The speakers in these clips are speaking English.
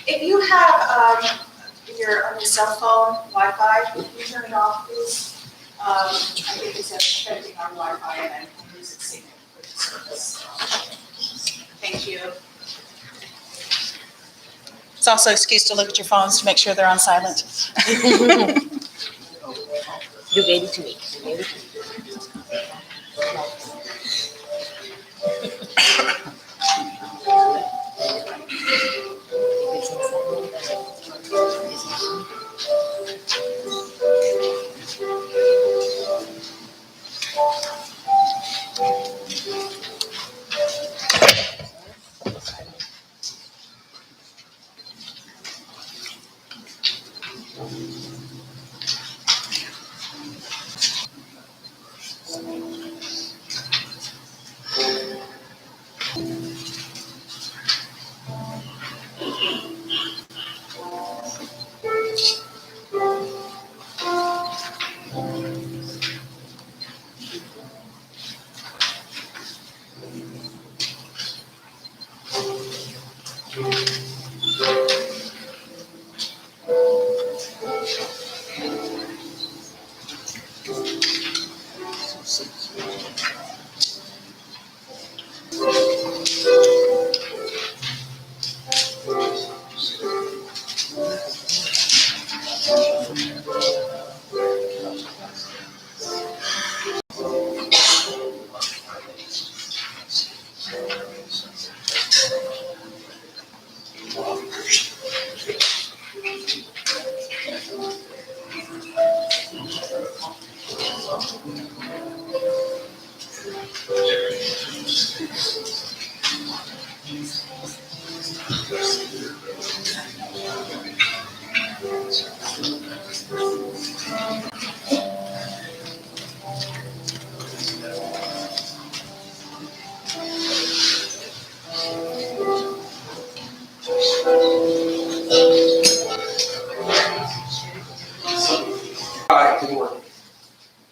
If you have on your cell phone Wi-Fi, can you turn it off, please? I think it's affecting our Wi-Fi and I'm losing signal for the service. Thank you. It's also an excuse to look at your phones to make sure they're on silent. You gave it to me.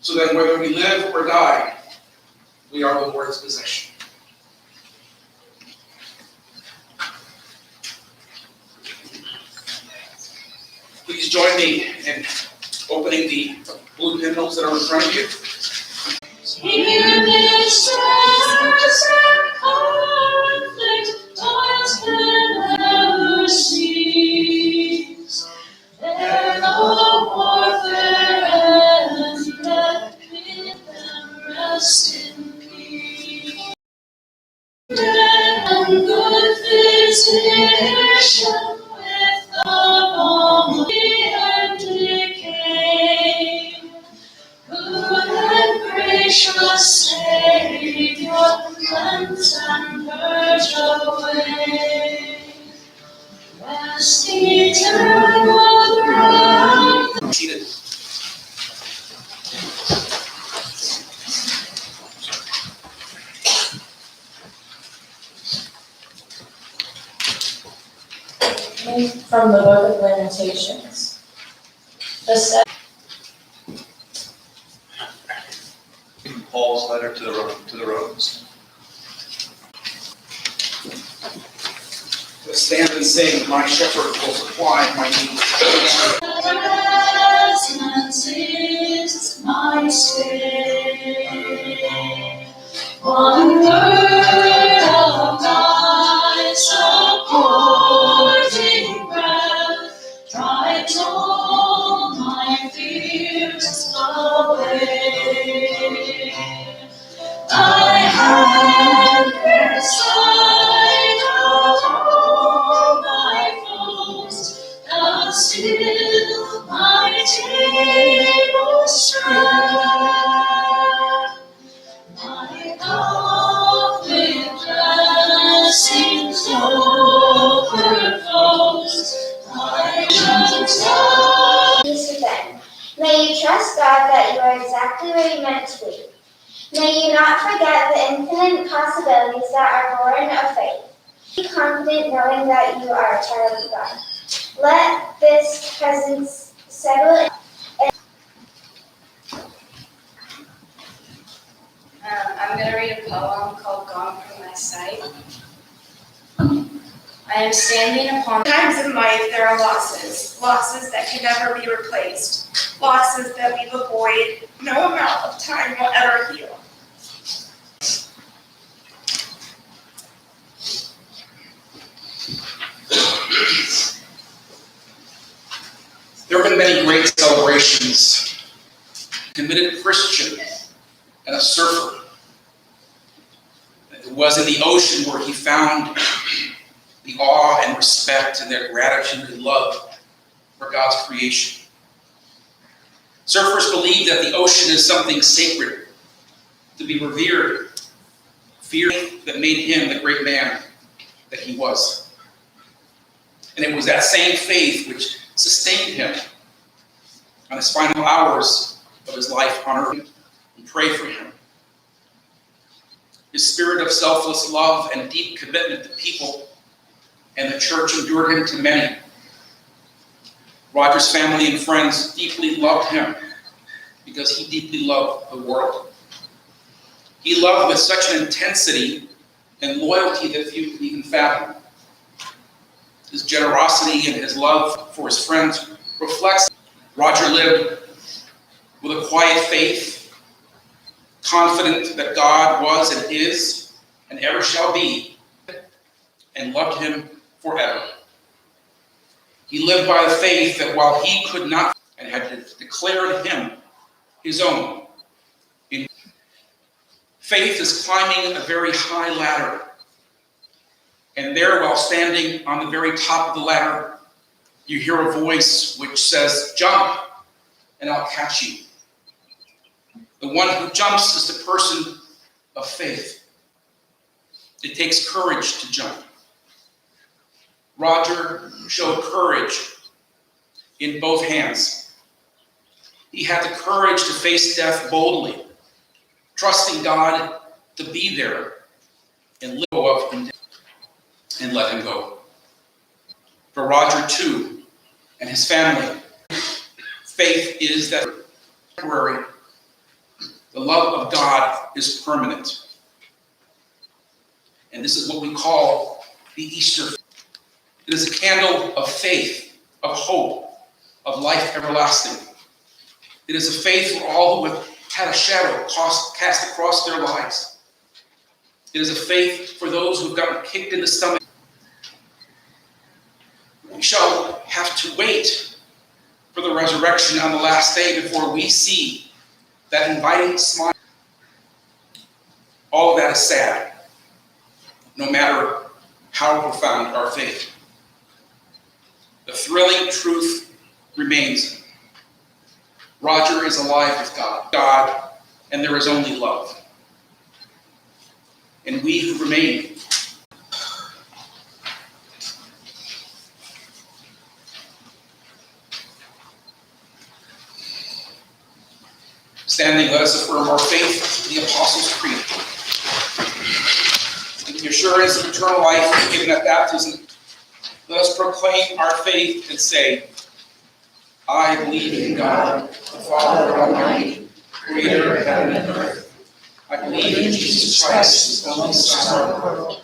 So then whether we live or die, we are the Lord's possession. Please join me in opening the blue hymnals that are in front of you. Here distress and conflict, toils can never cease. There no warfare ends, let bid them rest in peace. And good physician with the balm and decay, good and gracious Savior, cleanse and purge away. Resting eternal breath. Seated. From the Book of Lamentations. Paul's letter to the Romans. Let's stand and sing, "My shepherd will supply my needs." Presence is my stay. One word of thy supporting breath drives all my fears away. Thy hand beside all my foes doth still my table spread. My cup with blessings overflows. Thy presence. Peace within. May you trust God that you are exactly where you're meant to be. May you not forget the infinite possibilities that are born of faith. Be confident knowing that you are a child of God. Let this presence settle in. I'm going to read a poem called Gone From My Sight. I am standing upon. Times in life there are losses that can never be replaced, losses that leave a void no amount of time will ever heal. There have been many great celebrations. A committed Christian and a surfer. It was in the ocean where he found the awe and respect and their gratitude and love for God's creation. Surfers believe that the ocean is something sacred, to be revered, fear that made him the great man that he was. And it was that same faith which sustained him on his final hours of his life on earth, and pray for him. His spirit of selfless love and deep commitment to people and the church endured him to many. Roger's family and friends deeply loved him because he deeply loved the world. He loved with such an intensity and loyalty that few can even fathom. His generosity and his love for his friends reflects. Roger lived with a quiet faith, confident that God was and is and ever shall be, and loved him forever. He lived by the faith that while he could not and had declared him his own. Faith is climbing a very high ladder. And there, while standing on the very top of the ladder, you hear a voice which says, "Jump, and I'll catch you." The one who jumps is the person of faith. It takes courage to jump. Roger showed courage in both hands. He had the courage to face death boldly, trusting God to be there and let go of him and let him go. For Roger, too, and his family, faith is that temporary. The love of God is permanent. And this is what we call the Easter. It is a candle of faith, of hope, of life everlasting. It is a faith for all who have had a shadow cast across their lives. It is a faith for those who've gotten kicked in the stomach. We shall have to wait for the resurrection on the last day before we see that inviting smile. All of that is sad, no matter how profound our faith. The thrilling truth remains. Roger is alive with God, and there is only love. And we who remain Standing, let us affirm our faith in the Apostles' Creed. In the assurance of eternal life given at baptism, let us proclaim our faith and say, I believe in God, the Father Almighty, creator of heaven and earth. I believe in Jesus Christ, his only Son, of the world.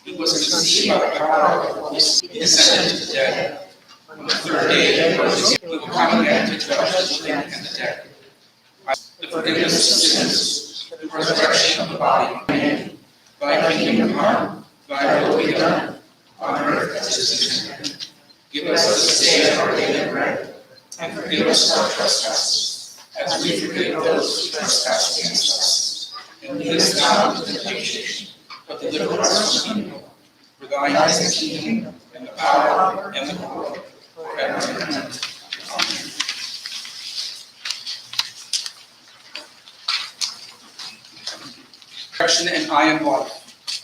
He was conceived by the power of the Holy Spirit, descended to the dead. On the third day, he will come again to judge the living and the dead. The forgiveness of sins, the resurrection of the body, and thy kingdom come, thy will be done, on earth as it is in heaven. Give us this day our daily bread, and forgive us our trespasses, as we forgive those who trespass against us. And lead us not into temptation, but deliver us from evil. For thine is the kingdom, and the power, and the glory, forever and ever. Amen. And I am life.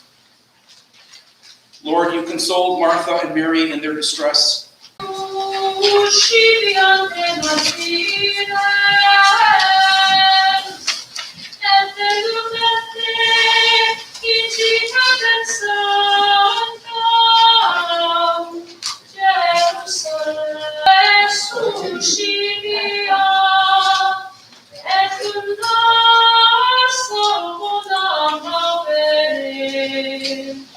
Lord, you consoled Martha and Mary in their distress. Usciti anche mattina, e te in città del sole.